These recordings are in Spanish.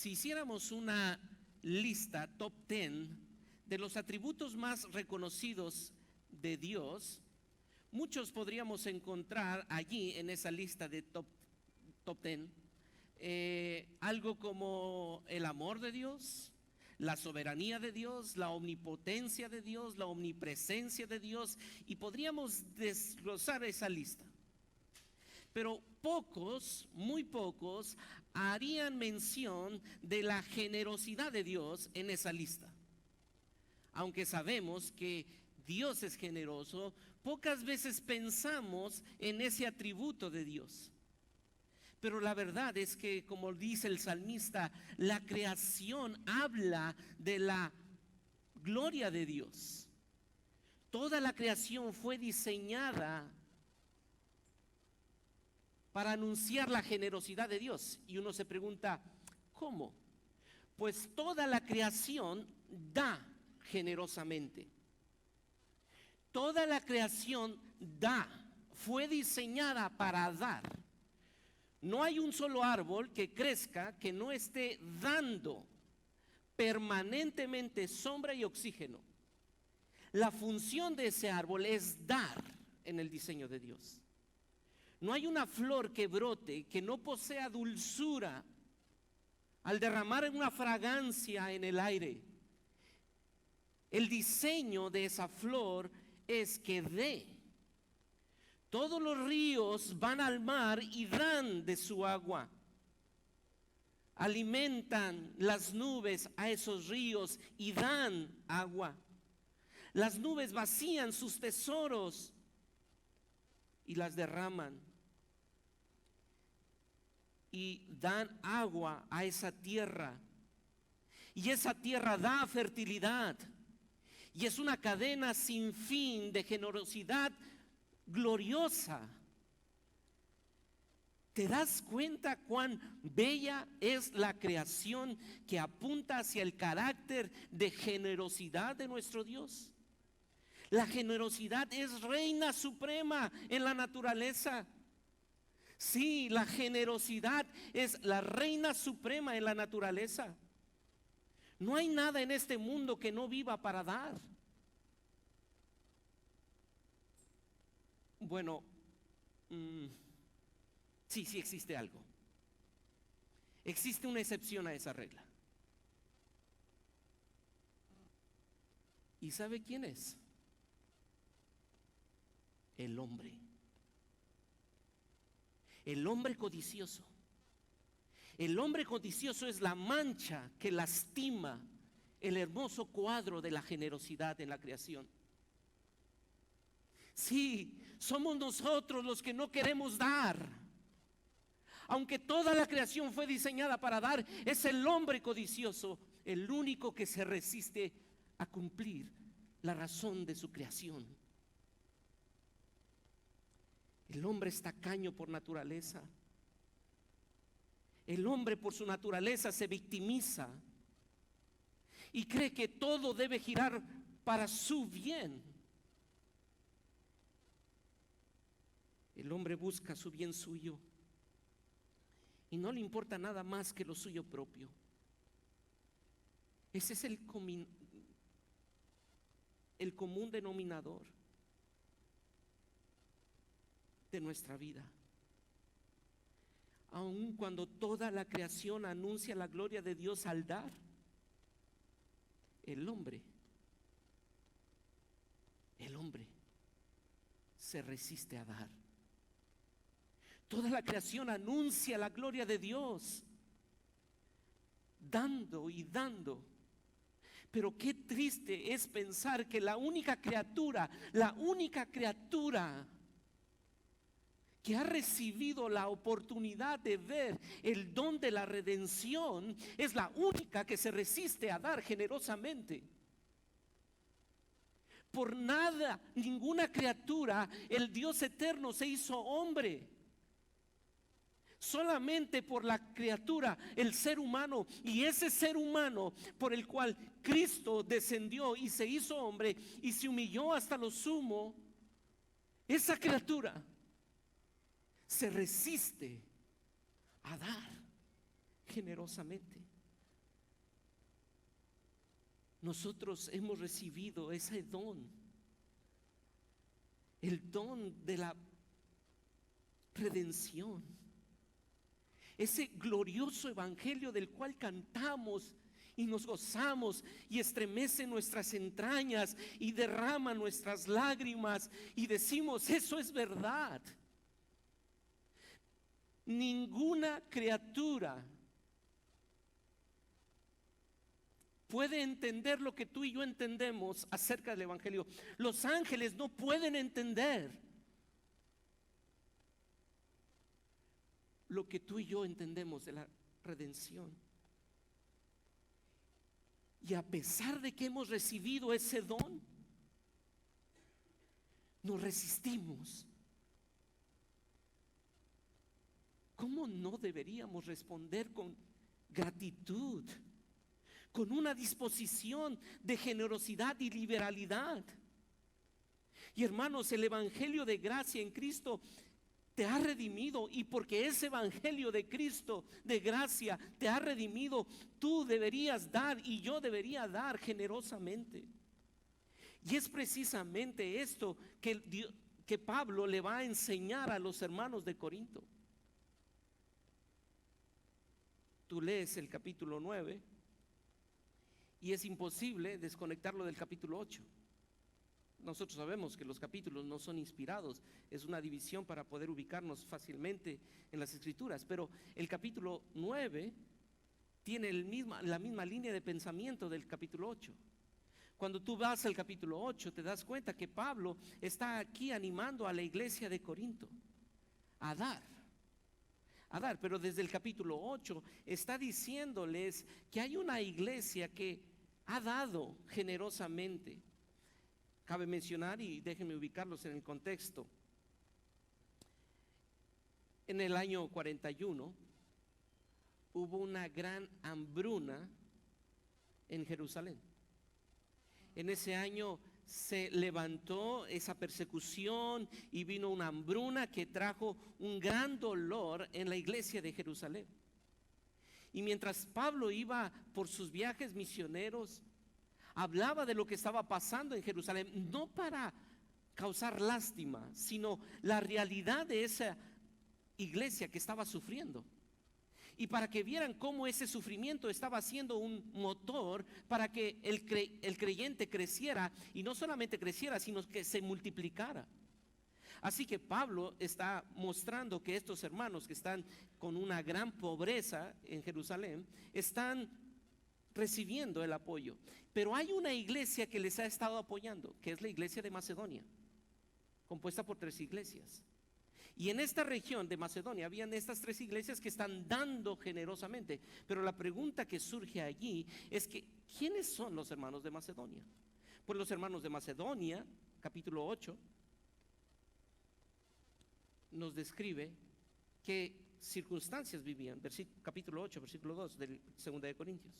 Si hiciéramos una lista top 10 de los atributos más reconocidos de Dios, muchos podríamos encontrar allí en esa lista de top 10 algo como el amor de Dios, la soberanía de Dios, la omnipotencia de Dios, la omnipresencia de Dios, y podríamos desglosar esa lista. Pero pocos, muy pocos, harían mención de la generosidad de Dios en esa lista. Aunque sabemos que Dios es generoso, pocas veces pensamos en ese atributo de Dios. Pero la verdad es que, como dice el salmista, la creación habla de la gloria de Dios. Toda la creación fue diseñada para anunciar la generosidad de Dios. Y uno se pregunta, ¿cómo? Pues toda la creación da generosamente. Toda la creación da, fue diseñada para dar. No hay un solo árbol que crezca que no esté dando permanentemente sombra y oxígeno. La función de ese árbol es dar en el diseño de Dios. No hay una flor que brote que no posea dulzura al derramar una fragancia en el aire. El diseño de esa flor es que dé. Todos los ríos van al mar y dan de su agua. Alimentan las nubes a esos ríos y dan agua. Las nubes vacían sus tesoros y las derraman. Y dan agua a esa tierra. Y esa tierra da fertilidad. Y es una cadena sin fin de generosidad gloriosa. ¿Te das cuenta cuán bella es la creación que apunta hacia el carácter de generosidad de nuestro Dios? La generosidad es reina suprema en la naturaleza. Sí, la generosidad es la reina suprema en la naturaleza. No hay nada en este mundo que no viva para dar. Bueno, sí existe algo. Existe una excepción a esa regla. ¿Y sabe quién es? El hombre. El hombre codicioso. El hombre codicioso es la mancha que lastima el hermoso cuadro de la generosidad en la creación. Sí, somos nosotros los que no queremos dar. Aunque toda la creación fue diseñada para dar, es el hombre codicioso el único que se resiste a cumplir la razón de su creación. El hombre es tacaño por naturaleza. El hombre por su naturaleza se victimiza y cree que todo debe girar para su bien. El hombre busca su bien suyo y no le importa nada más que lo suyo propio. Ese es el común denominador de nuestra vida. Aun cuando toda la creación anuncia la gloria de Dios al dar, el hombre se resiste a dar. Toda la creación anuncia la gloria de Dios, dando y dando. Pero qué triste es pensar que la única criatura que ha recibido la oportunidad de ver el don de la redención es la única que se resiste a dar generosamente. Por nada, ninguna criatura, el Dios eterno se hizo hombre. Solamente por la criatura, el ser humano, y ese ser humano por el cual Cristo descendió y se hizo hombre y se humilló hasta lo sumo, esa criatura se resiste a dar generosamente. nosotros hemos recibido ese don, el don de la redención, ese glorioso evangelio del cual cantamos y nos gozamos y estremece nuestras entrañas y derrama nuestras lágrimas y decimos: eso es verdad. Ninguna criatura puede entender lo que tú y yo entendemos acerca del evangelio. Los ángeles no pueden entender lo que tú y yo entendemos de la redención. Y a pesar de que hemos recibido ese don, nos resistimos. ¿Cómo no deberíamos responder con gratitud, con una disposición de generosidad y liberalidad? Y hermanos, el evangelio de gracia en Cristo te ha redimido, y porque ese evangelio de Cristo de gracia te ha redimido, tú deberías dar y yo debería dar generosamente. Y es precisamente esto que Pablo le va a enseñar a los hermanos de Corinto. Tú lees el capítulo 9 y es imposible desconectarlo del capítulo 8. Nosotros sabemos que los capítulos no son inspirados, es una división para poder ubicarnos fácilmente en las escrituras, pero el capítulo 9 tiene la misma línea de pensamiento del capítulo 8. Cuando tú vas al capítulo 8 te das cuenta que Pablo está aquí animando a la iglesia de Corinto a dar, pero desde el capítulo 8 está diciéndoles que hay una iglesia que ha dado generosamente. Cabe mencionar, y déjenme ubicarlos en el contexto, en el año 41 hubo una gran hambruna en Jerusalén. En ese año se levantó esa persecución y vino una hambruna que trajo un gran dolor en la iglesia de Jerusalén. Y mientras Pablo iba por sus viajes misioneros, hablaba de lo que estaba pasando en Jerusalén, no para causar lástima, sino la realidad de esa iglesia que estaba sufriendo. Y para que vieran cómo ese sufrimiento estaba siendo un motor para que el creyente creciera, y no solamente creciera, sino que se multiplicara. Así que Pablo está mostrando que estos hermanos que están con una gran pobreza en Jerusalén están recibiendo el apoyo. Pero hay una iglesia que les ha estado apoyando, que es la iglesia de Macedonia, compuesta por 3 iglesias. Y en esta región de Macedonia habían estas 3 iglesias que están dando generosamente. Pero la pregunta que surge allí es que ¿quiénes son los hermanos de Macedonia? Pues los hermanos de Macedonia, capítulo 8, nos describe qué circunstancias vivían. Capítulo 8, versículo 2 del 2 de Corintios.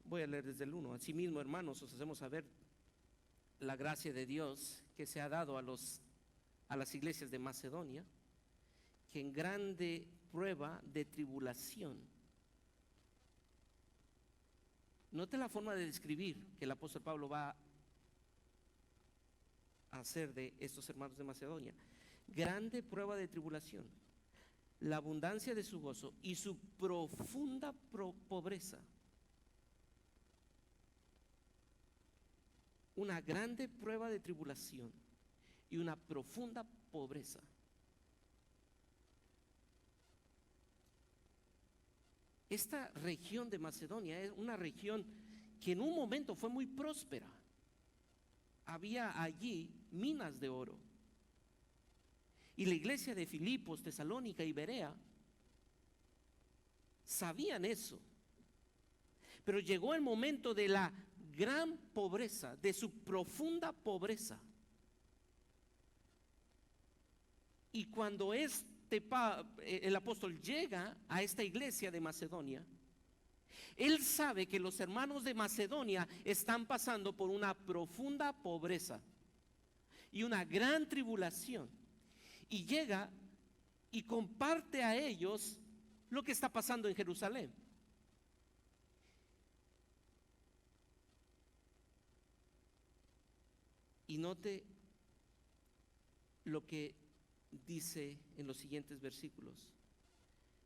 Voy a leer desde el 1. Asimismo, hermanos, os hacemos saber la gracia de Dios que se ha dado a las iglesias de Macedonia, que en grande prueba de tribulación. Note la forma de describir que el apóstol Pablo va a hacer de estos hermanos de Macedonia. Grande prueba de tribulación, la abundancia de su gozo y su profunda pobreza. Una grande prueba de tribulación y una profunda pobreza. Esta región de Macedonia es una región que en un momento fue muy próspera. Había allí minas de oro. Y la iglesia de Filipos, Tesalónica y Berea sabían eso. Pero llegó el momento de la gran pobreza, de su profunda pobreza. Y cuando el apóstol llega a esta iglesia de Macedonia, él sabe que los hermanos de Macedonia están pasando por una profunda pobreza y una gran tribulación. Y llega y comparte a ellos lo que está pasando en Jerusalén. Y note lo que dice en los siguientes versículos.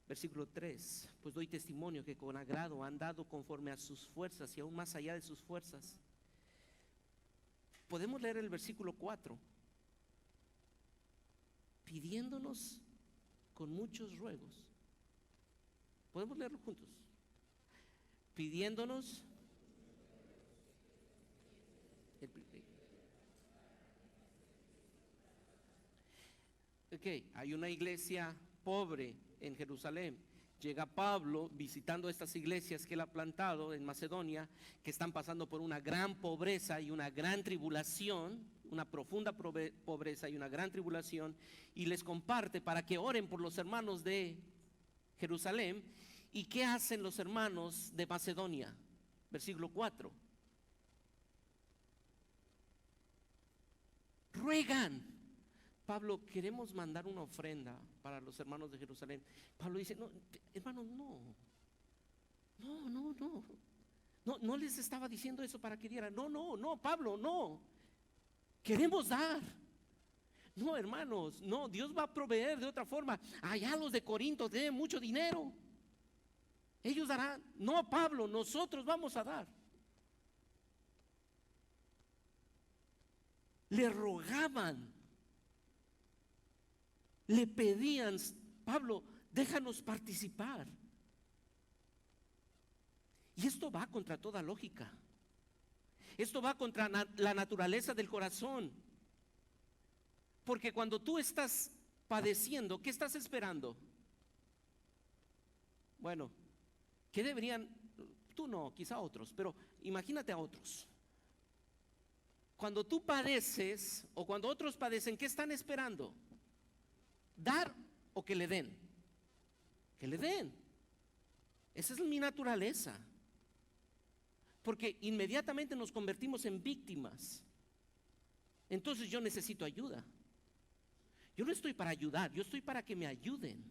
Versículo 3: pues doy testimonio que con agrado han dado conforme a sus fuerzas y aún más allá de sus fuerzas. Podemos leer el versículo 4: pidiéndonos con muchos ruegos. Podemos leerlo juntos. Pidiéndonos. Ok, hay una iglesia pobre en Jerusalén. Llega Pablo visitando estas iglesias que él ha plantado en Macedonia, que están pasando por una gran pobreza y una gran tribulación, una profunda pobreza y una gran tribulación, y les comparte para que oren por los hermanos de Jerusalén. ¿Y qué hacen los hermanos de Macedonia? Versículo 4: ruegan. Pablo, queremos mandar una ofrenda para los hermanos de Jerusalén. Pablo dice: no, hermanos, no les estaba diciendo eso para que dieran. No, Pablo, no. Queremos dar. No, hermanos, no, Dios va a proveer de otra forma. Allá los de Corinto tienen mucho dinero. Ellos darán. No, Pablo, nosotros vamos a dar. Le rogaban, le pedían: Pablo, déjanos participar. Y esto va contra toda lógica. Esto va contra la naturaleza del corazón. Porque cuando tú estás padeciendo, ¿qué estás esperando? Bueno, ¿qué deberían? Tú no, quizá otros, pero imagínate a otros. Cuando tú padeces o cuando otros padecen, ¿qué están esperando? ¿Dar o que le den? Que le den. Esa es mi naturaleza. Porque inmediatamente nos convertimos en víctimas. Entonces yo necesito ayuda. Yo no estoy para ayudar, yo estoy para que me ayuden.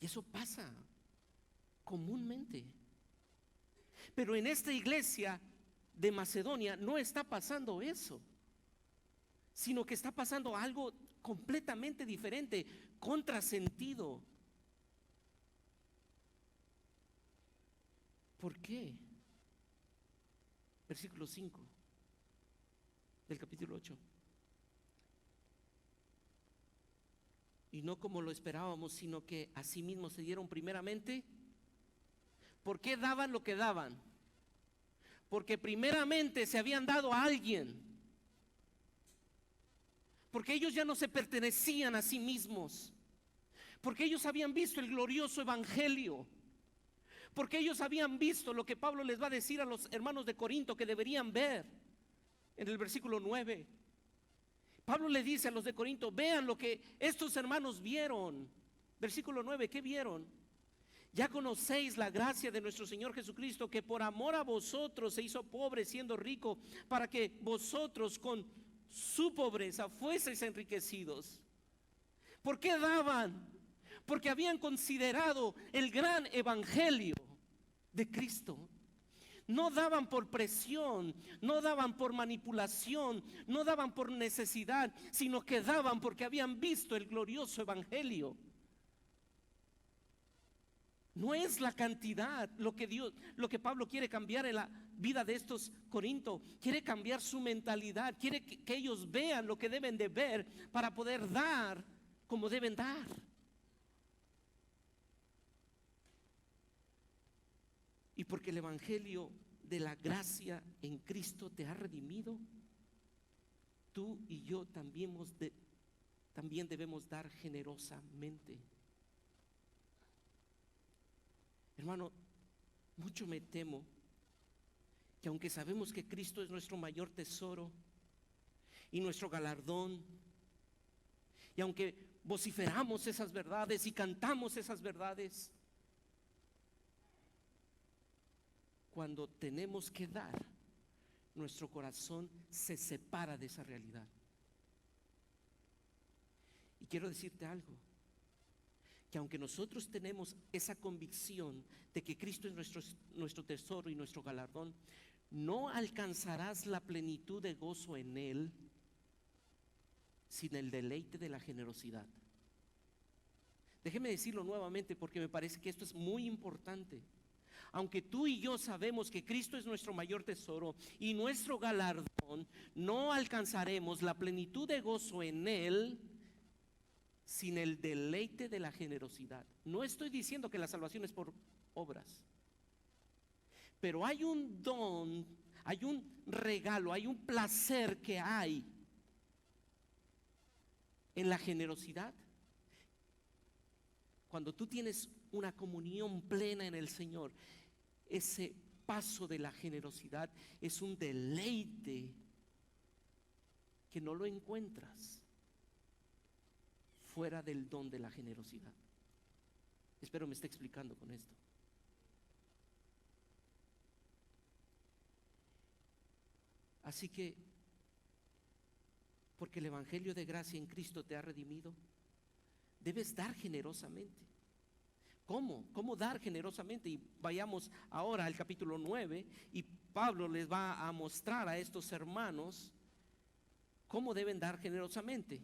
Y eso pasa comúnmente. Pero en esta iglesia de Macedonia no está pasando eso, sino que está pasando algo completamente diferente, contrasentido. ¿Por qué? Versículo 5 del capítulo 8. Y no como lo esperábamos, sino que asimismo se dieron primeramente. ¿Por qué daban lo que daban? Porque primeramente se habían dado a alguien. Porque ellos ya no se pertenecían a sí mismos. Porque ellos habían visto el glorioso evangelio. Porque ellos habían visto lo que Pablo les va a decir a los hermanos de Corinto que deberían ver en el versículo 9. Pablo le dice a los de Corinto: vean lo que estos hermanos vieron. Versículo 9, ¿qué vieron? Ya conocéis la gracia de nuestro Señor Jesucristo, que por amor a vosotros se hizo pobre siendo rico, para que vosotros con su pobreza fueseis enriquecidos. ¿Por qué daban? Porque habían considerado el gran evangelio de Cristo. No daban por presión, no daban por manipulación, no daban por necesidad, sino que daban porque habían visto el glorioso evangelio. No es la cantidad lo que Pablo quiere cambiar en la vida de estos Corintios. Quiere cambiar su mentalidad, quiere que ellos vean lo que deben de ver para poder dar como deben dar. Y porque el evangelio de la gracia en Cristo te ha redimido, tú y yo también debemos dar generosamente. Hermano, mucho me temo que aunque sabemos que Cristo es nuestro mayor tesoro y nuestro galardón, y aunque vociferamos esas verdades y cantamos esas verdades, cuando tenemos que dar, nuestro corazón se separa de esa realidad. Y quiero decirte algo, que aunque nosotros tenemos esa convicción de que Cristo es nuestro tesoro y nuestro galardón, no alcanzarás la plenitud de gozo en Él sin el deleite de la generosidad. Déjeme decirlo nuevamente porque me parece que esto es muy importante. Aunque tú y yo sabemos que Cristo es nuestro mayor tesoro y nuestro galardón, no alcanzaremos la plenitud de gozo en Él sin el deleite de la generosidad. No estoy diciendo que la salvación es por obras, pero hay un don, hay un regalo, hay un placer que hay en la generosidad. Cuando tú tienes una comunión plena en el Señor, ese paso de la generosidad es un deleite que no lo encuentras fuera del don de la generosidad. Espero me esté explicando con esto. Así que, porque el evangelio de gracia en Cristo te ha redimido, debes dar generosamente. ¿Cómo dar generosamente? Y vayamos ahora al capítulo 9 y Pablo les va a mostrar a estos hermanos cómo deben dar generosamente.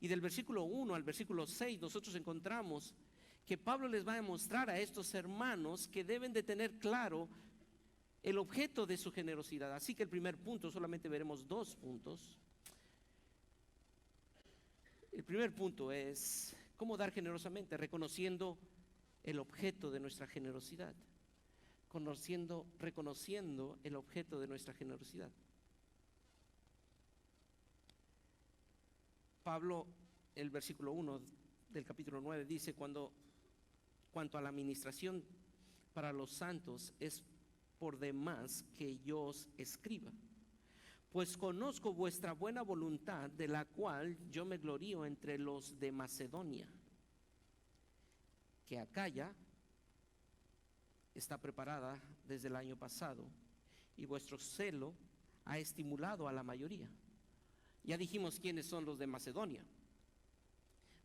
Y del versículo 1 al versículo 6 nosotros encontramos que Pablo les va a mostrar a estos hermanos que deben de tener claro el objeto de su generosidad. Así que el primer punto, solamente veremos 2 puntos. El primer punto es cómo dar generosamente, reconociendo el objeto de nuestra generosidad. Reconociendo el objeto de nuestra generosidad. Pablo, el versículo 1 del capítulo 9 dice: cuanto a la administración para los santos, es por demás que yo os escriba, pues conozco vuestra buena voluntad, de la cual yo me glorío entre los de Macedonia, que Acaya está preparada desde el año pasado, y vuestro celo ha estimulado a la mayoría. Ya dijimos quiénes son los de Macedonia,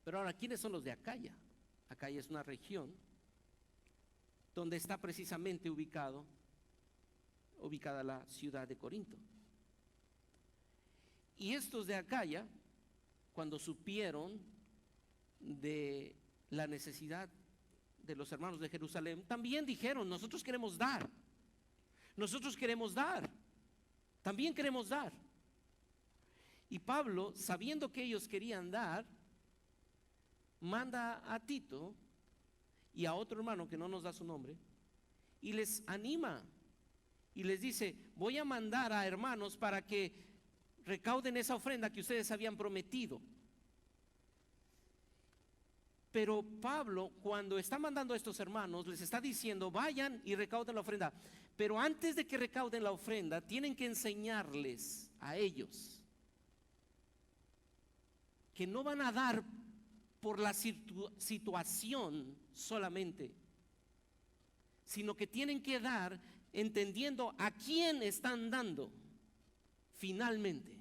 pero ahora, ¿quiénes son los de Acaya? Acaya es una región donde está precisamente ubicada la ciudad de Corinto. Y estos de Acaya, cuando supieron de la necesidad de los hermanos de Jerusalén, también dijeron: nosotros queremos dar, también queremos dar. Y Pablo, sabiendo que ellos querían dar, manda a Tito y a otro hermano que no nos da su nombre, y les anima y les dice: voy a mandar a hermanos para que recauden esa ofrenda que ustedes habían prometido. Pero Pablo, cuando está mandando a estos hermanos, les está diciendo: vayan y recauden la ofrenda, pero antes de que recauden la ofrenda, tienen que enseñarles a ellos que no van a dar por la situación solamente, sino que tienen que dar entendiendo a quién están dando finalmente.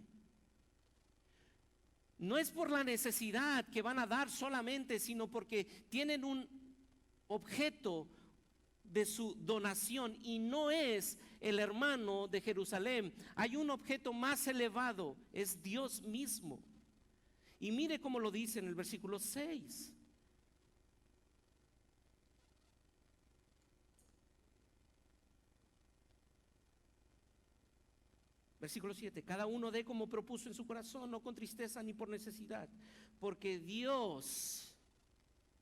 No es por la necesidad que van a dar solamente, sino porque tienen un objeto de su donación, y no es el hermano de Jerusalén. Hay un objeto más elevado, es Dios mismo. Y mire cómo lo dice en el versículo 6. Versículo 7: cada uno dé como propuso en su corazón, no con tristeza ni por necesidad, porque Dios,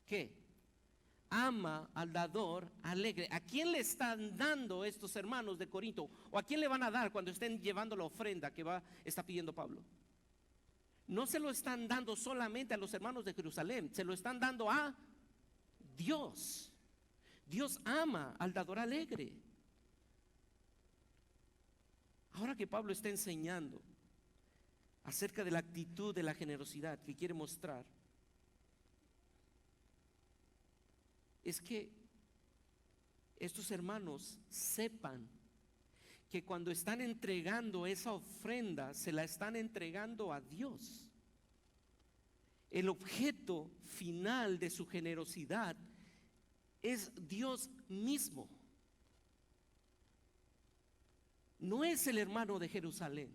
¿qué? Ama al dador alegre. ¿A quién le están dando estos hermanos de Corinto? ¿O a quién le van a dar cuando estén llevando la ofrenda que está pidiendo Pablo? No se lo están dando solamente a los hermanos de Jerusalén, se lo están dando a Dios. Dios ama al dador alegre. Ahora que Pablo está enseñando acerca de la actitud de la generosidad que quiere mostrar, es que estos hermanos sepan que cuando están entregando esa ofrenda, se la están entregando a Dios. El objeto final de su generosidad es Dios mismo. no es el hermano de Jerusalén,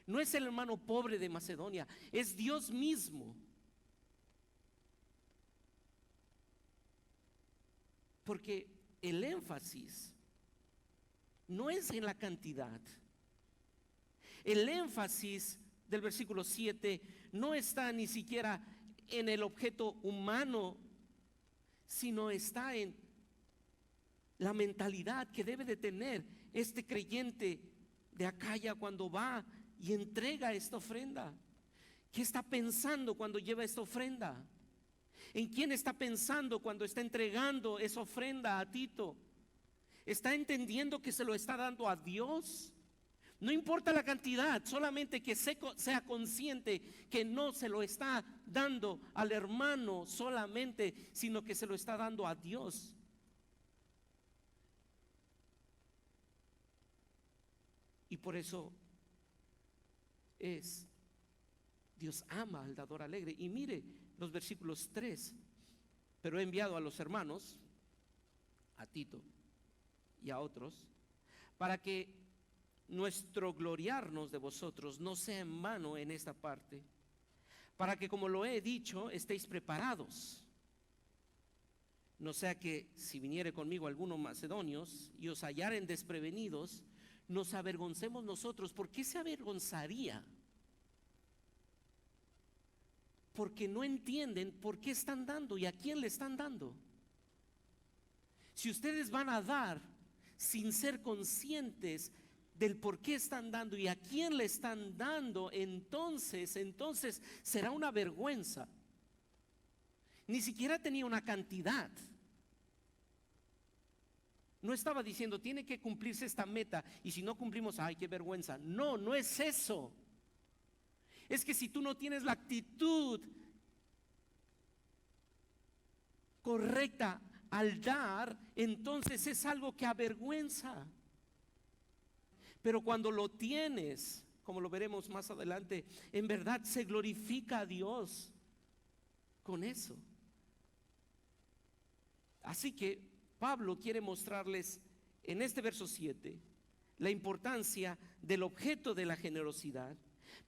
no es el hermano pobre de Macedonia, es Dios mismo. Porque el énfasis no es en la cantidad. El énfasis del versículo 7 no está ni siquiera en el objeto humano, sino está en la mentalidad que debe de tener este creyente de Acaya cuando va y entrega esta ofrenda. ¿Qué está pensando cuando lleva esta ofrenda? ¿En quién está pensando cuando está entregando esa ofrenda a Tito? ¿Está entendiendo que se lo está dando a Dios? No importa la cantidad, solamente que sea consciente que no se lo está dando al hermano solamente, sino que se lo está dando a Dios. Y por eso Dios ama al dador alegre. Y mire los versículos 3: pero he enviado a los hermanos, a Tito y a otros, para que nuestro gloriarnos de vosotros no sea en vano en esta parte, para que, como lo he dicho, estéis preparados. No sea que si viniere conmigo algunos macedonios y os hallaren desprevenidos, nos avergoncemos nosotros. ¿Por qué se avergonzaría? Porque no entienden por qué están dando y a quién le están dando. Si ustedes van a dar sin ser conscientes del por qué están dando y a quién le están dando, entonces será una vergüenza. Ni siquiera tenía una cantidad. No estaba diciendo tiene que cumplirse esta meta y si no cumplimos, ay, qué vergüenza. No, no es eso. Es que si tú no tienes la actitud correcta al dar, entonces es algo que avergüenza. Pero cuando lo tienes, como lo veremos más adelante, en verdad se glorifica a Dios con eso. Así que Pablo quiere mostrarles en este verso 7 la importancia del objeto de la generosidad.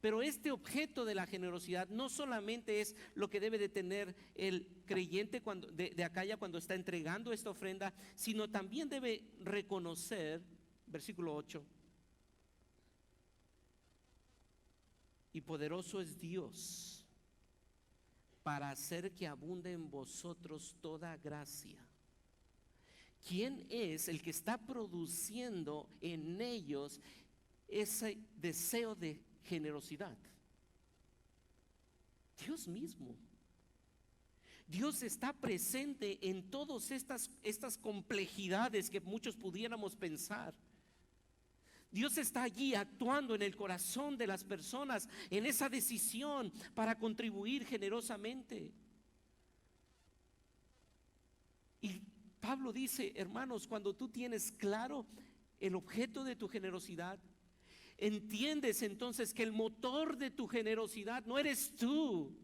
Pero este objeto de la generosidad no solamente es lo que debe de tener el creyente de Acaya cuando está entregando esta ofrenda, sino también debe reconocer, versículo 8, y poderoso es Dios para hacer que abunde en vosotros toda gracia. ¿Quién es el que está produciendo en ellos ese deseo de generosidad? Dios mismo. Dios está presente en todas estas complejidades que muchos pudiéramos pensar. Dios está allí actuando en el corazón de las personas, en esa decisión para contribuir generosamente. Y Pablo dice, hermanos, cuando tú tienes claro el objeto de tu generosidad, entiendes entonces que el motor de tu generosidad no eres tú,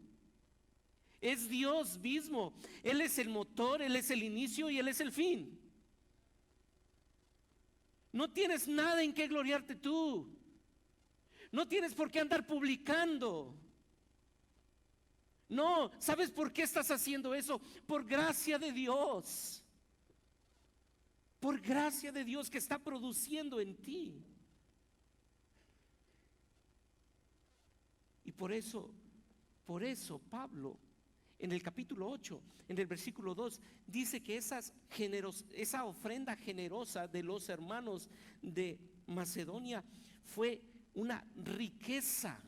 es Dios mismo. Él es el motor, Él es el inicio y Él es el fin. No tienes nada en qué gloriarte tú. No tienes por qué andar publicando. No, ¿sabes por qué estás haciendo eso? Por gracia de Dios. Por gracia de Dios que está produciendo en ti. Y por eso Pablo en el capítulo 8, en el versículo 2, dice que esa ofrenda generosa de los hermanos de Macedonia fue una riqueza.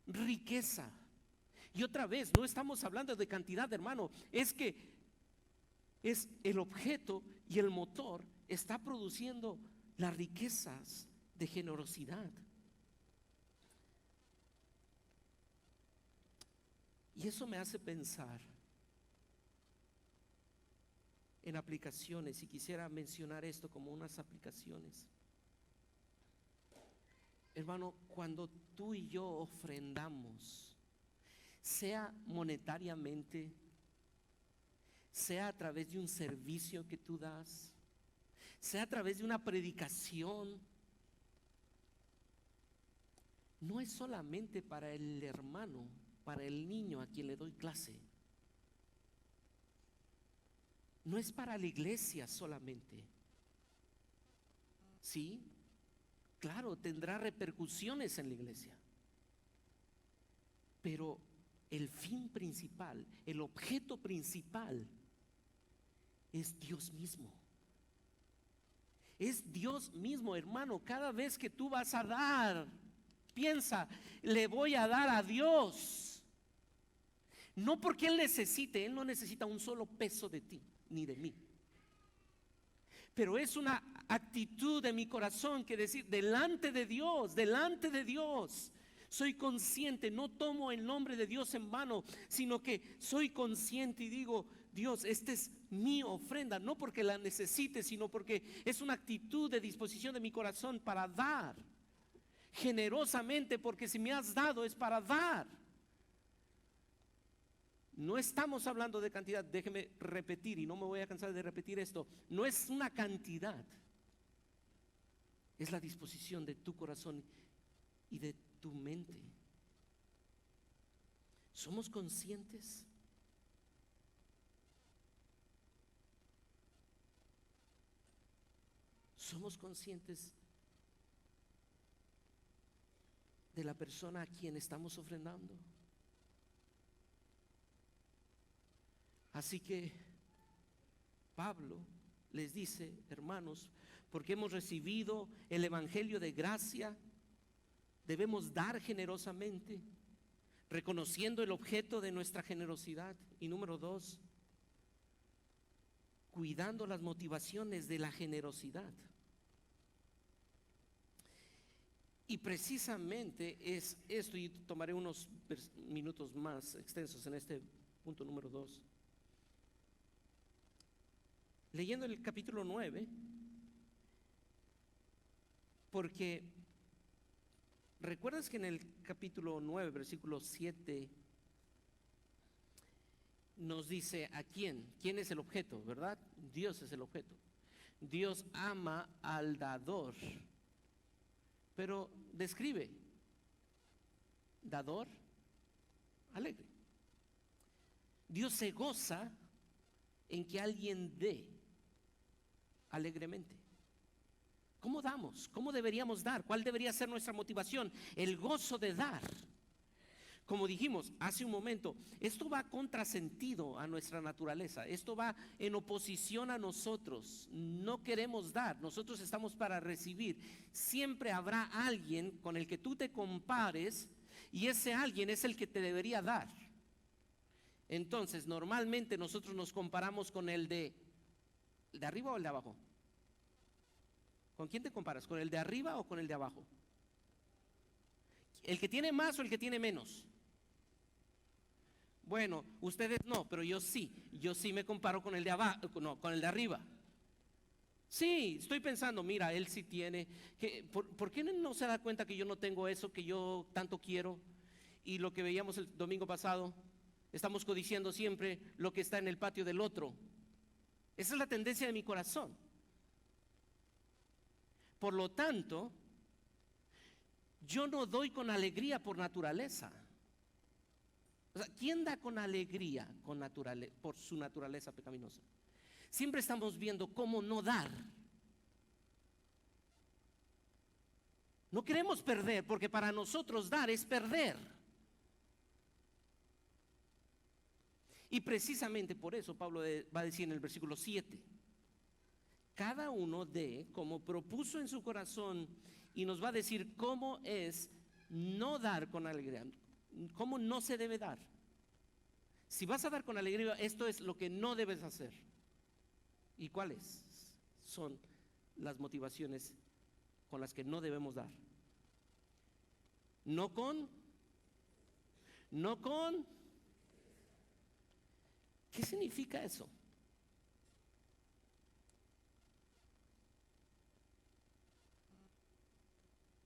Riqueza. Y otra vez, no estamos hablando de cantidad, hermano, es que es el objeto y el motor está produciendo las riquezas de generosidad. Y eso me hace pensar en aplicaciones, y quisiera mencionar esto como unas aplicaciones. Hermano, cuando tú y yo ofrendamos, sea monetariamente, sea a través de un servicio que tú das, sea a través de una predicación. No es solamente para el hermano, para el niño a quien le doy clase. No es para la iglesia solamente. Sí, claro, tendrá repercusiones en la iglesia. Pero el fin principal, el objeto principal es Dios mismo. Es Dios mismo, hermano. Cada vez que tú vas a dar, piensa, le voy a dar a Dios. No porque Él necesite, Él no necesita un solo peso de ti ni de mí. Pero es una actitud de mi corazón que decir, delante de Dios, soy consciente, no tomo el nombre de Dios en vano, sino que soy consciente y digo, Dios, esta es mi ofrenda, no porque la necesite, sino porque es una actitud de disposición de mi corazón para dar generosamente, porque si me has dado es para dar. No estamos hablando de cantidad, déjeme repetir y no me voy a cansar de repetir esto. No es una cantidad, es la disposición de tu corazón y de tu mente. ¿Somos conscientes? ¿Somos conscientes de la persona a quien estamos ofrendando? Así que Pablo les dice, hermanos, porque hemos recibido el evangelio de gracia, debemos dar generosamente, reconociendo el objeto de nuestra generosidad. Y número 2, cuidando las motivaciones de la generosidad. Y precisamente es esto, y tomaré unos minutos más extensos en este punto número 2. Leyendo el capítulo 9, porque recuerdas que en el capítulo 9, versículo 7, nos dice a quién es el objeto, ¿verdad? Dios es el objeto. Dios ama al dador, pero describe, dador alegre. Dios se goza en que alguien dé alegremente. ¿Cómo damos? ¿Cómo deberíamos dar? ¿Cuál debería ser nuestra motivación? El gozo de dar. Como dijimos hace un momento, esto va contrasentido a nuestra naturaleza. Esto va en oposición a nosotros. No queremos dar, nosotros estamos para recibir. Siempre habrá alguien con el que tú te compares y ese alguien es el que te debería dar. Entonces, normalmente nosotros nos comparamos con el de arriba o el de abajo. ¿Con quién te comparas? ¿Con el de arriba o con el de abajo? ¿El que tiene más o el que tiene menos? Bueno, ustedes no, pero yo sí me comparo con el de abajo, no, con el de arriba. Sí, estoy pensando, mira, él sí tiene, ¿por qué no se da cuenta que yo no tengo eso que yo tanto quiero? Y lo que veíamos el domingo pasado, estamos codiciando siempre lo que está en el patio del otro. Esa es la tendencia de mi corazón. Por lo tanto, yo no doy con alegría por naturaleza. O sea, ¿quién da con alegría por su naturaleza pecaminosa? Siempre estamos viendo cómo no dar. No queremos perder, porque para nosotros dar es perder. Y precisamente por eso Pablo va a decir en el versículo 7, cada uno dé como propuso en su corazón, y nos va a decir cómo es no dar con alegría, cómo no se debe dar. Si vas a dar con alegría, esto es lo que no debes hacer. ¿Y cuáles son las motivaciones con las que no debemos dar? No con. ¿Qué significa eso?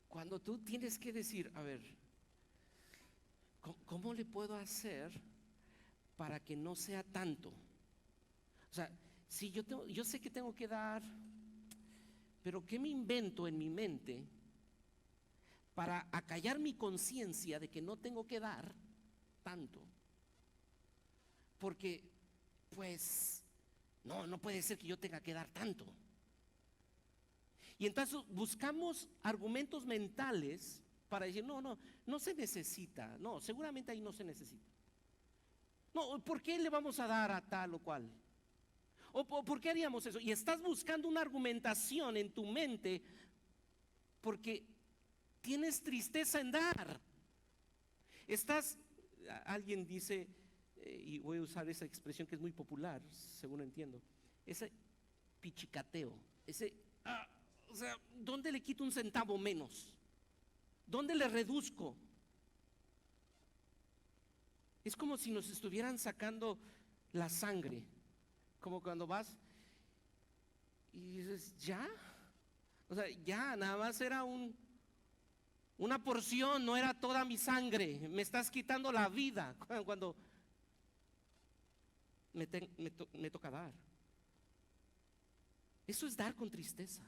Cuando tú tienes que decir, a ver, ¿cómo le puedo hacer para que no sea tanto? O sea, si yo sé que tengo que dar Pero ¿qué me invento en mi mente para acallar mi conciencia de que no tengo que dar tanto? Porque, pues, no puede ser que yo tenga que dar tanto. Y entonces buscamos argumentos mentales para decir, no se necesita. No, seguramente ahí no se necesita. No, ¿por qué le vamos a dar a tal o cual? ¿O por qué haríamos eso? Y estás buscando una argumentación en tu mente porque tienes tristeza en dar. Alguien dice, y voy a usar esa expresión que es muy popular, según entiendo, ese pichicateo, o sea, ¿dónde le quito un centavo menos? ¿Dónde le reduzco? Es como si nos estuvieran sacando la sangre, como cuando vas y dices, ¿ya? O sea, ya, nada más era una porción, no era toda mi sangre. Me estás quitando la vida cuando me toca dar. Eso es dar con tristeza.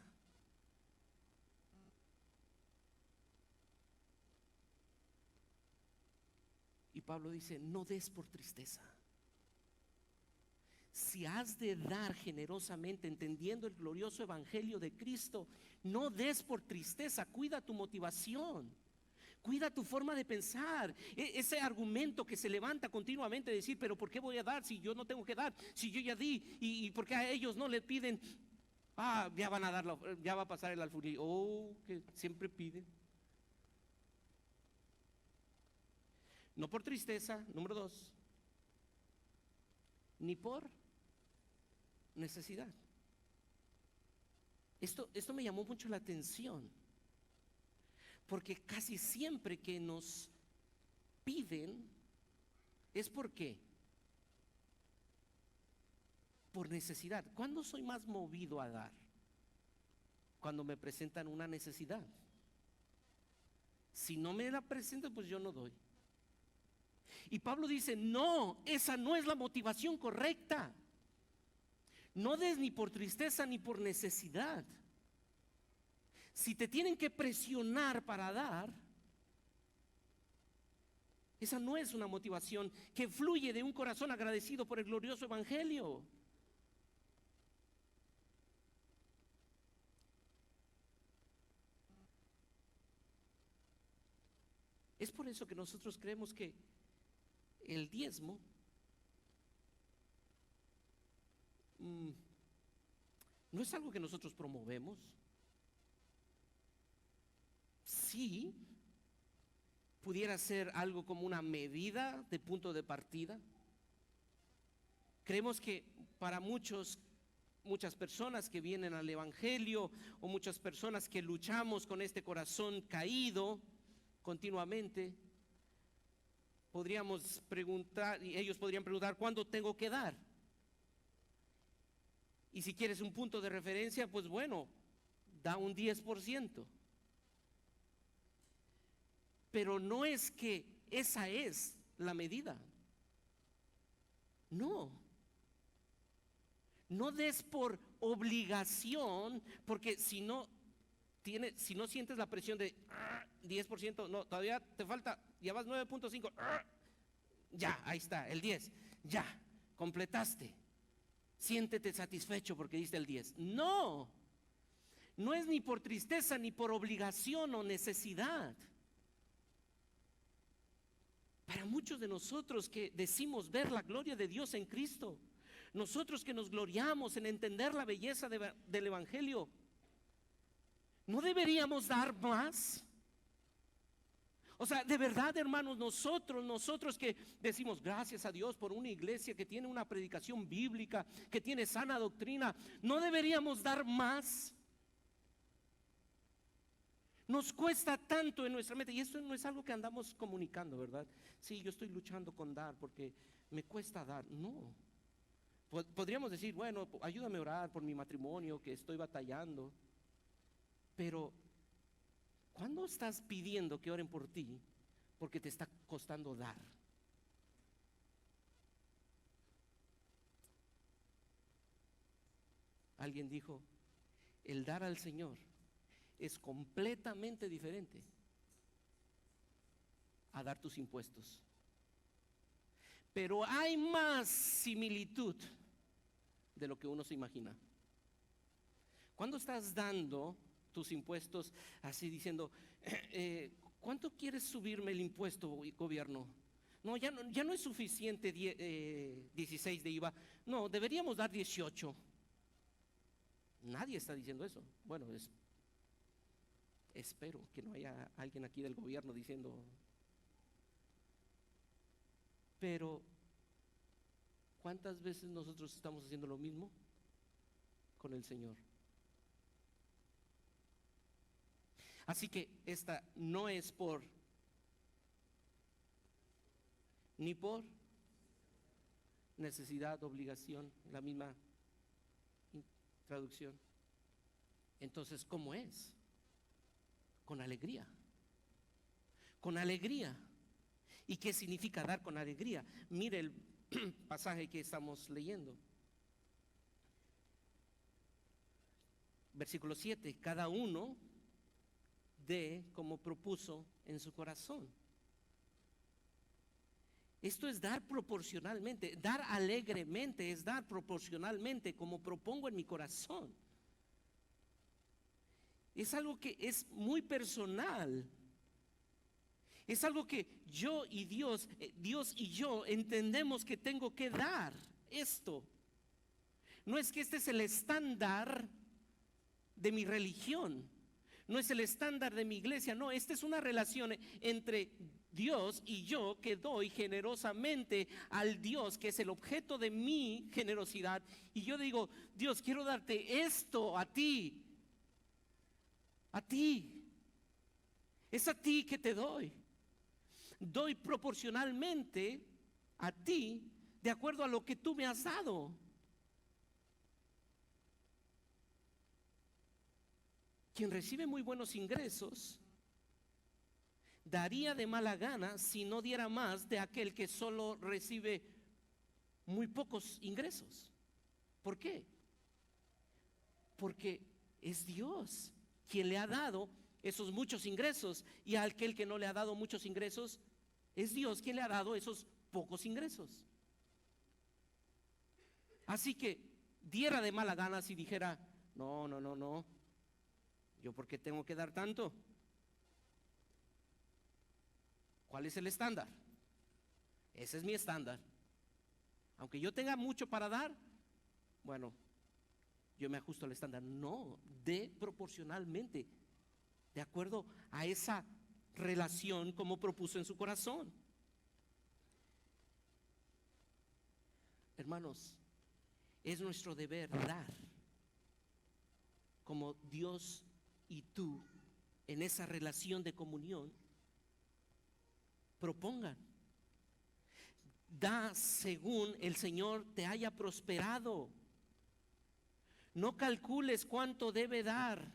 Y Pablo dice, no des por tristeza. Si has de dar generosamente, entendiendo el glorioso evangelio de Cristo, no des por tristeza. Cuida tu motivación, cuida tu forma de pensar. Ese argumento que se levanta continuamente, decir, pero ¿por qué voy a dar si yo no tengo que dar? Si yo ya di, y ¿por qué a ellos no le piden? Ya van a dar, ya va a pasar el alfurillo. Que siempre piden. No por tristeza, número 2, ni por necesidad. Esto me llamó mucho la atención, porque casi siempre que nos piden es porque por necesidad. ¿Cuándo soy más movido a dar? Cuando me presentan una necesidad. Si no me la presentan, pues yo no doy. Y Pablo dice, no, esa no es la motivación correcta. No des ni por tristeza ni por necesidad. Si te tienen que presionar para dar, esa no es una motivación que fluye de un corazón agradecido por el glorioso evangelio. Es por eso que nosotros creemos que el diezmo no es algo que nosotros promovemos. Sí, pudiera ser algo como una medida de punto de partida. Creemos que para muchas personas que vienen al evangelio, o muchas personas que luchamos con este corazón caído continuamente, podríamos preguntar, y ellos podrían preguntar, ¿cuándo tengo que dar? Y si quieres un punto de referencia, pues bueno, da un 10%. Pero no es que esa es la medida. No des por obligación, porque si no sientes la presión de 10%, no, todavía te falta, ya vas 9.5, ya, ahí está, el 10, ya, completaste. Siéntete satisfecho porque diste el 10. No es ni por tristeza ni por obligación o necesidad. Para muchos de nosotros que decimos ver la gloria de Dios en Cristo, nosotros que nos gloriamos en entender la belleza del evangelio, ¿no deberíamos dar más? O sea, de verdad, hermanos, nosotros que decimos gracias a Dios por una iglesia que tiene una predicación bíblica, que tiene sana doctrina, ¿no deberíamos dar más? Nos cuesta tanto en nuestra mente, y esto no es algo que andamos comunicando, ¿verdad? Sí, yo estoy luchando con dar porque me cuesta dar. No. Podríamos decir, bueno, ayúdame a orar por mi matrimonio que estoy batallando. Pero ¿cuándo estás pidiendo que oren por ti porque te está costando dar? Alguien dijo, el dar al Señor es completamente diferente a dar tus impuestos. Pero hay más similitud de lo que uno se imagina. Cuando estás dando tus impuestos así diciendo, ¿cuánto quieres subirme el impuesto, gobierno? No, ya no es suficiente 16 de IVA. No, deberíamos dar 18. Nadie está diciendo eso. Bueno, espero que no haya alguien aquí del gobierno diciendo. Pero ¿cuántas veces nosotros estamos haciendo lo mismo con el Señor? Así que esta no es ni por necesidad, obligación, la misma traducción. Entonces, ¿cómo es? Con alegría. Con alegría. ¿Y qué significa dar con alegría? Mire el pasaje que estamos leyendo. Versículo 7, cada uno dé como propuso en su corazón. Esto es dar proporcionalmente, dar alegremente es dar proporcionalmente como propongo en mi corazón. Es algo que es muy personal. Es algo que yo y Dios y yo entendemos que tengo que dar esto. No es que este es el estándar de mi religión, no es el estándar de mi iglesia, no, esta es una relación entre Dios y yo que doy generosamente al Dios que es el objeto de mi generosidad. Y yo digo, Dios, quiero darte esto a ti. A ti. Es a ti que te doy. Doy proporcionalmente a ti de acuerdo a lo que tú me has dado. Quien recibe muy buenos ingresos daría de mala gana si no diera más de aquel que solo recibe muy pocos ingresos. ¿Por qué? Porque es Dios quien le ha dado esos muchos ingresos, y a aquel que no le ha dado muchos ingresos, es Dios quien le ha dado esos pocos ingresos. Así que diera de mala gana si dijera, no, ¿yo por qué tengo que dar tanto? ¿Cuál es el estándar? Ese es mi estándar. Aunque yo tenga mucho para dar, bueno, yo me ajusto al estándar. No, dé proporcionalmente, de acuerdo a esa relación como propuso en su corazón. Hermanos, es nuestro deber dar como Dios y tú en esa relación de comunión propongan. Da según el Señor te haya prosperado. No calcules cuánto debe dar,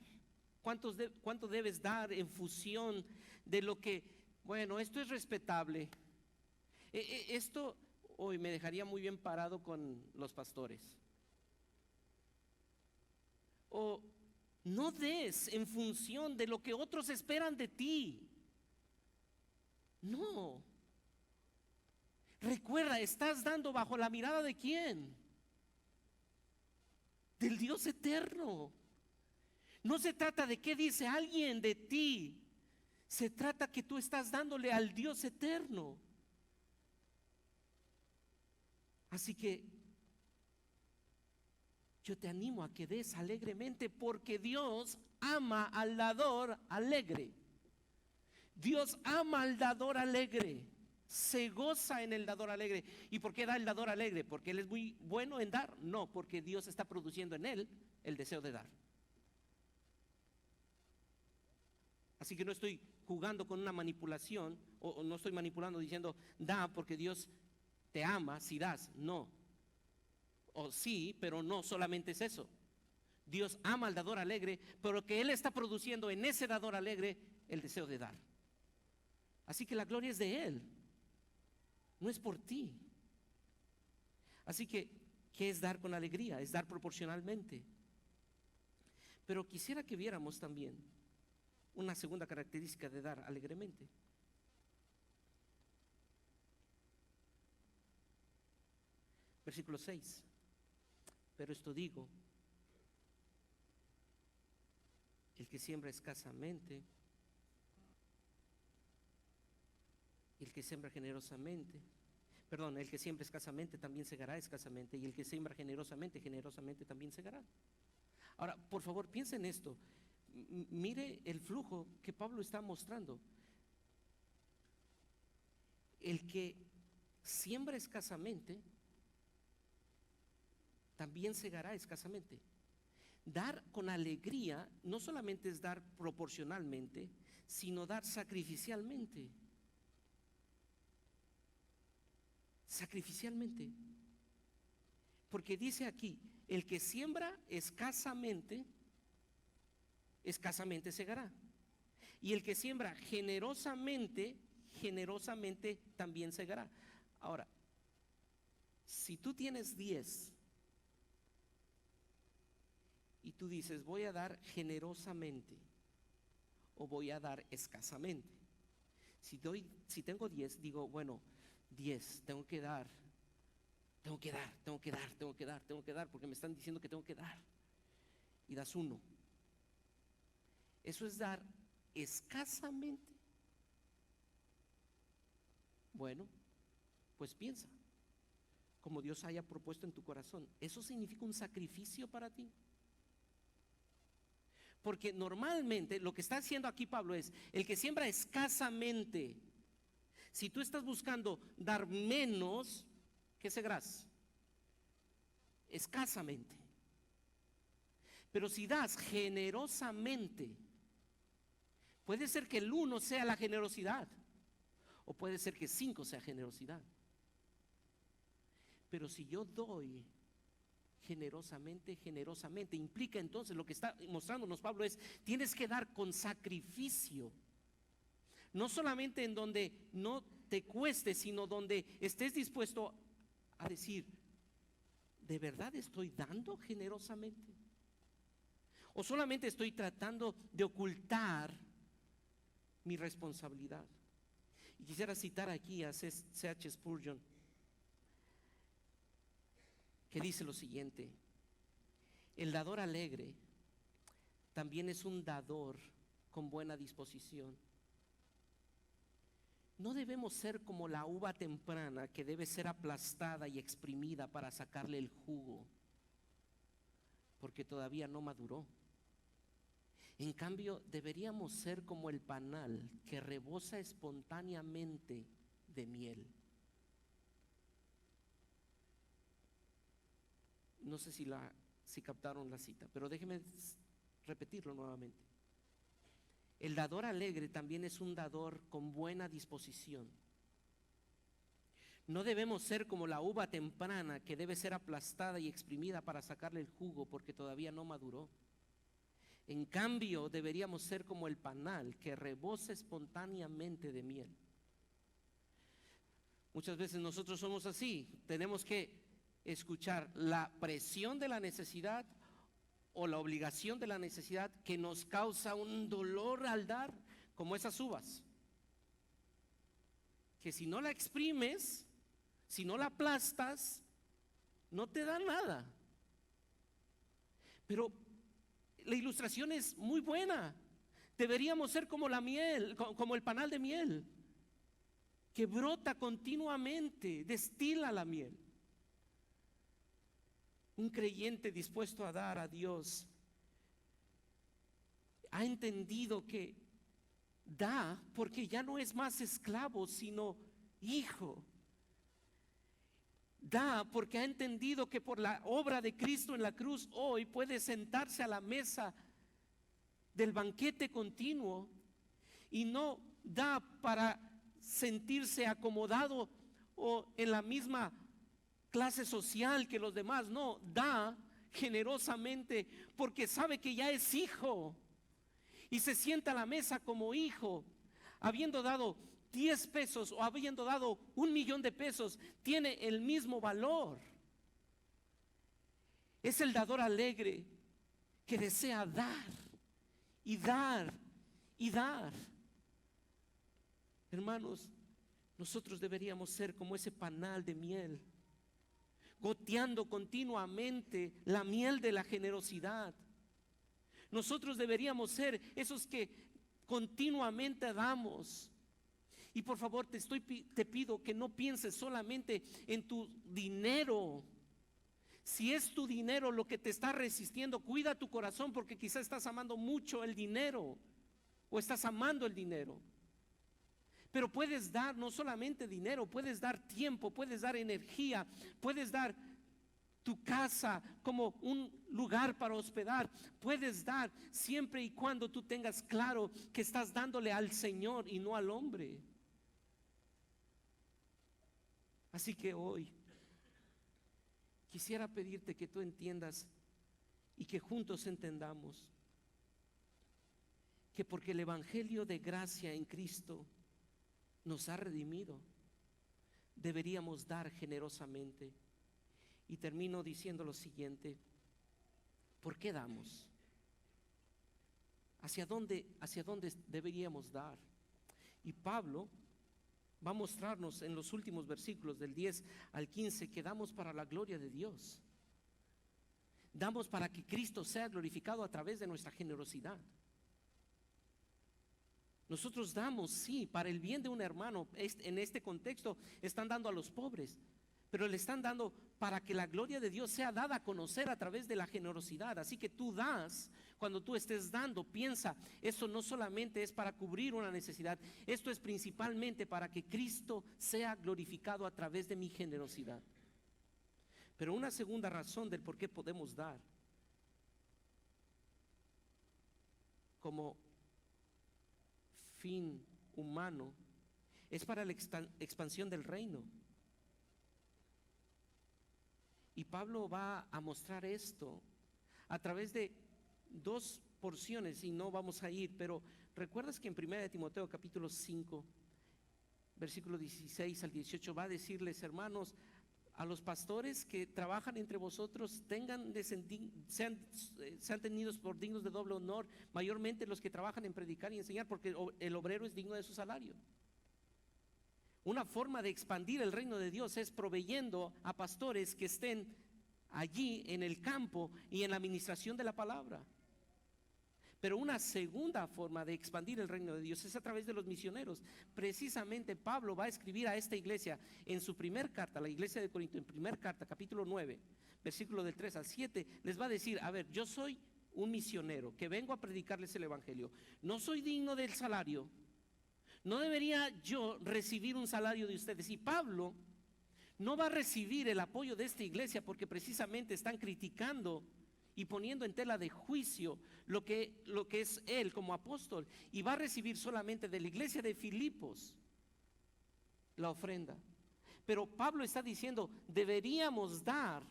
cuánto debes dar en función de lo que, bueno, esto es respetable. Esto hoy me dejaría muy bien parado con los pastores. O no des en función de lo que otros esperan de ti. No. Recuerda, estás dando bajo la mirada ¿de quién? Del Dios eterno. No se trata de qué dice alguien de ti. Se trata que tú estás dándole al Dios eterno. Así que yo te animo a que des alegremente, porque Dios ama al dador alegre. Dios ama al dador alegre. Se goza en el dador alegre. ¿Y por qué da el dador alegre? ¿Porque él es muy bueno en dar? No, porque Dios está produciendo en él el deseo de dar. Así que no estoy jugando con una manipulación, o no estoy manipulando diciendo da porque Dios te ama si das. No. O sí, pero no solamente es eso. Dios ama al dador alegre, pero que él está produciendo en ese dador alegre el deseo de dar. Así que la gloria es de él, no es por ti. Así que, ¿qué es dar con alegría? Es dar proporcionalmente. Pero quisiera que viéramos también una segunda característica de dar alegremente. Versículo 6. Pero esto digo, el que siembra escasamente, el que siembra generosamente, el que siembra escasamente también segará escasamente, y el que siembra generosamente, generosamente también segará. Ahora, por favor, piensa en esto. Mire el flujo que Pablo está mostrando. El que siembra escasamente también segará escasamente. Dar con alegría no solamente es dar proporcionalmente, sino dar sacrificialmente. Sacrificialmente. Porque dice aquí, el que siembra escasamente, escasamente segará. Y el que siembra generosamente, generosamente también segará. Ahora, si tú tienes 10 y tú dices, voy a dar generosamente o voy a dar escasamente. Si tengo 10, digo, bueno, 10, tengo que dar, porque me están diciendo que tengo que dar. Y das 1. Eso es dar escasamente. Bueno, pues piensa, como Dios haya propuesto en tu corazón, ¿eso significa un sacrificio para ti? Porque normalmente lo que está haciendo aquí Pablo es, el que siembra escasamente, si tú estás buscando dar menos, ¿qué segarás? Escasamente. Pero si das generosamente, puede ser que el 1 sea la generosidad, o puede ser que 5 sea generosidad. Pero si yo doy generosamente, generosamente, implica entonces, lo que está mostrándonos Pablo es, tienes que dar con sacrificio. No solamente en donde no te cueste, sino donde estés dispuesto a decir, ¿de verdad estoy dando generosamente? ¿O solamente estoy tratando de ocultar mi responsabilidad? Y quisiera citar aquí a C.H. Spurgeon, que dice lo siguiente: el dador alegre también es un dador con buena disposición. No debemos ser como la uva temprana que debe ser aplastada y exprimida para sacarle el jugo, porque todavía no maduró. En cambio, deberíamos ser como el panal que rebosa espontáneamente de miel. No sé si captaron la cita, pero déjenme repetirlo nuevamente. El dador alegre también es un dador con buena disposición. No debemos ser como la uva temprana que debe ser aplastada y exprimida para sacarle el jugo porque todavía no maduró. En cambio, deberíamos ser como el panal que rebosa espontáneamente de miel. Muchas veces nosotros somos así, tenemos que escuchar la presión de la necesidad o la obligación de la necesidad que nos causa un dolor al dar, como esas uvas, que si no la exprimes, si no la aplastas, no te da nada. Pero la ilustración es muy buena. Deberíamos ser como la miel, como el panal de miel, que brota continuamente, destila la miel. Un creyente dispuesto a dar a Dios ha entendido que da porque ya no es más esclavo, sino hijo. Da porque ha entendido que por la obra de Cristo en la cruz hoy puede sentarse a la mesa del banquete continuo, y no da para sentirse acomodado o en la misma clase social que los demás. No, da generosamente porque sabe que ya es hijo y se sienta a la mesa como hijo. Habiendo dado 10 pesos o habiendo dado 1,000,000 de pesos, tiene el mismo valor. Es el dador alegre que desea dar y dar y dar. Hermanos, nosotros deberíamos ser como ese panal de miel, goteando continuamente la miel de la generosidad. Nosotros deberíamos ser esos que continuamente damos. Y por favor te pido que no pienses solamente en tu dinero. Si es tu dinero lo que te está resistiendo, cuida tu corazón, porque quizás estás amando mucho el dinero o estás amando el dinero. Pero puedes dar no solamente dinero, puedes dar tiempo, puedes dar energía, puedes dar tu casa como un lugar para hospedar. Puedes dar siempre y cuando tú tengas claro que estás dándole al Señor y no al hombre. Así que hoy quisiera pedirte que tú entiendas y que juntos entendamos que porque el evangelio de gracia en Cristo nos ha redimido, deberíamos dar generosamente. Y termino diciendo lo siguiente: ¿por qué damos? ¿Hacia dónde deberíamos dar? Y Pablo va a mostrarnos en los últimos versículos del 10 al 15 que damos para la gloria de Dios. Damos para que Cristo sea glorificado a través de nuestra generosidad. Nosotros damos, sí, para el bien de un hermano. En este contexto están dando a los pobres, pero le están dando para que la gloria de Dios sea dada a conocer a través de la generosidad. Así que tú das, cuando tú estés dando, piensa, esto no solamente es para cubrir una necesidad, esto es principalmente para que Cristo sea glorificado a través de mi generosidad. Pero una segunda razón del por qué podemos dar, como fin humano, es para la expansión del reino. Y Pablo va a mostrar esto a través de dos porciones, y no vamos a ir, pero recuerdas que en 1 Timoteo capítulo 5 versículo 16 al 18 va a decirles: hermanos, a los pastores que trabajan entre vosotros sean tenidos por dignos de doble honor, mayormente los que trabajan en predicar y enseñar, porque el obrero es digno de su salario. Una forma de expandir el reino de Dios es proveyendo a pastores que estén allí en el campo y en la administración de la palabra. Pero una segunda forma de expandir el reino de Dios es a través de los misioneros. Precisamente Pablo va a escribir a esta iglesia en su primer carta, la iglesia de Corinto, en primer carta, capítulo 9, versículo del 3 al 7, les va a decir: a ver, yo soy un misionero que vengo a predicarles el evangelio, no soy digno del salario, no debería yo recibir un salario de ustedes. Y Pablo no va a recibir el apoyo de esta iglesia porque precisamente están criticando y poniendo en tela de juicio lo que es él como apóstol, y va a recibir solamente de la iglesia de Filipos la ofrenda. Pero Pablo está diciendo: deberíamos dar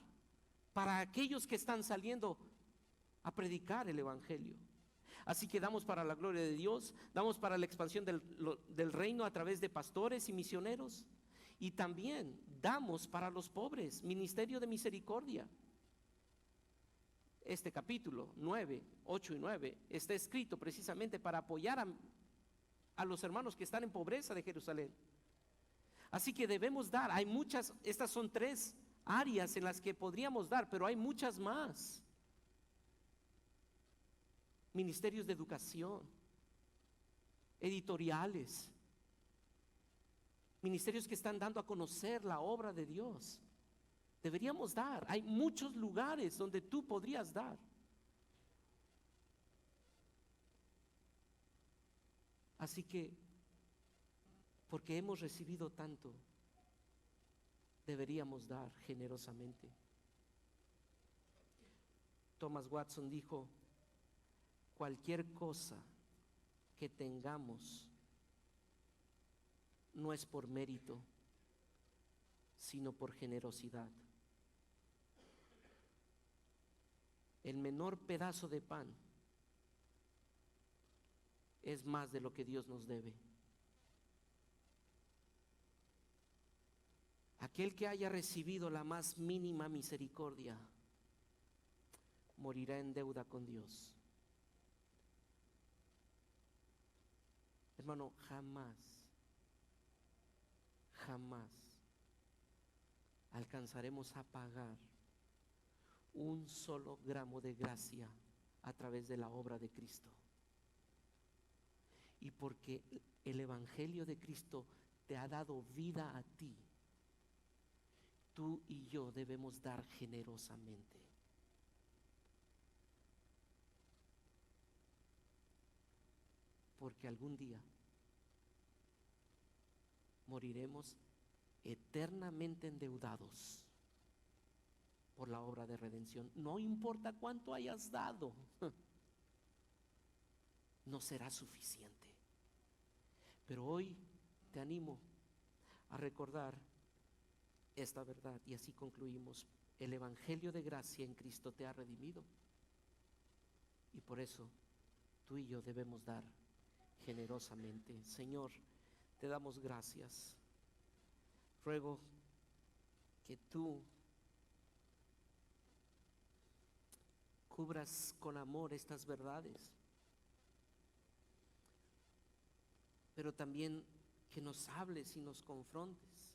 para aquellos que están saliendo a predicar el evangelio. Así que damos para la gloria de Dios, damos para la expansión del reino a través de pastores y misioneros, y también damos para los pobres, ministerio de misericordia. Este capítulo 9, 8 y 9 está escrito precisamente para apoyar a los hermanos que están en pobreza de Jerusalén. Así que debemos dar. Hay muchas, estas son 3 áreas en las que podríamos dar, pero hay muchas más. Ministerios de educación, editoriales, ministerios que están dando a conocer la obra de Dios. Deberíamos dar. Hay muchos lugares donde tú podrías dar. Así que, porque hemos recibido tanto, deberíamos dar generosamente. Thomas Watson dijo: cualquier cosa que tengamos no es por mérito, sino por generosidad. El menor pedazo de pan es más de lo que Dios nos debe. Aquel que haya recibido la más mínima misericordia, morirá en deuda con Dios. Hermano, jamás alcanzaremos a pagar un solo gramo de gracia a través de la obra de Cristo. Y porque el Evangelio de Cristo te ha dado vida a ti, tú y yo debemos dar generosamente. Porque algún día moriremos eternamente endeudados por la obra de redención. No importa cuánto hayas dado, no será suficiente. Pero hoy te animo a recordar esta verdad y así concluimos. El Evangelio de gracia en Cristo te ha redimido y por eso tú y yo debemos dar generosamente. Señor, te damos gracias. Ruego que tú cubras con amor estas verdades, pero también que nos hables y nos confrontes.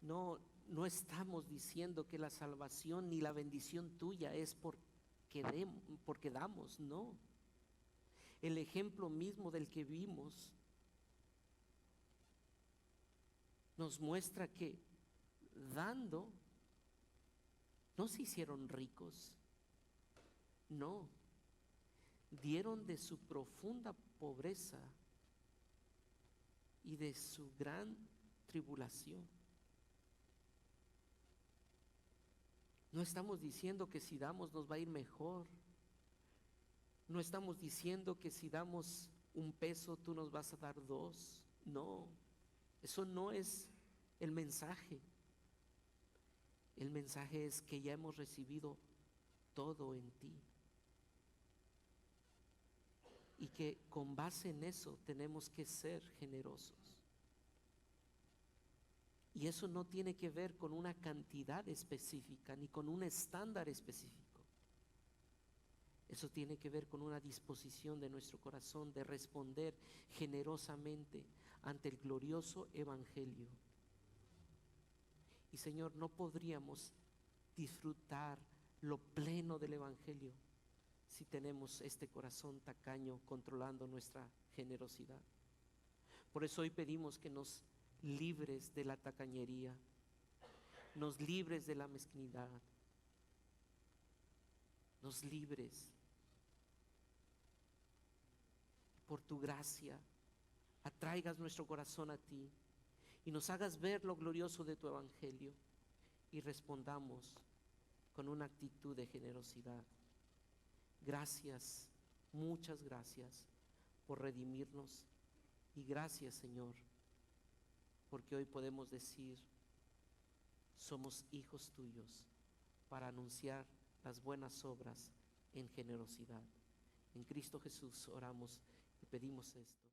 No estamos diciendo que la salvación ni la bendición tuya es porque damos, no. El ejemplo mismo del que vimos nos muestra que dando no se hicieron ricos, no, dieron de su profunda pobreza y de su gran tribulación. No estamos diciendo que si damos nos va a ir mejor. No estamos diciendo que si damos $1 tú nos vas a dar 2. No, eso no es el mensaje. El mensaje es que ya hemos recibido todo en ti. Y que con base en eso tenemos que ser generosos. Y eso no tiene que ver con una cantidad específica ni con un estándar específico. Eso tiene que ver con una disposición de nuestro corazón de responder generosamente ante el glorioso Evangelio. Y Señor, no podríamos disfrutar lo pleno del Evangelio si tenemos este corazón tacaño controlando nuestra generosidad. Por eso hoy pedimos que nos libres de la tacañería, nos libres de la mezquindad, nos libres por tu gracia, atraigas nuestro corazón a ti y nos hagas ver lo glorioso de tu Evangelio y respondamos con una actitud de generosidad. Gracias, muchas gracias por redimirnos y gracias, Señor, porque hoy podemos decir, somos hijos tuyos para anunciar las buenas obras en generosidad. En Cristo Jesús oramos y pedimos esto.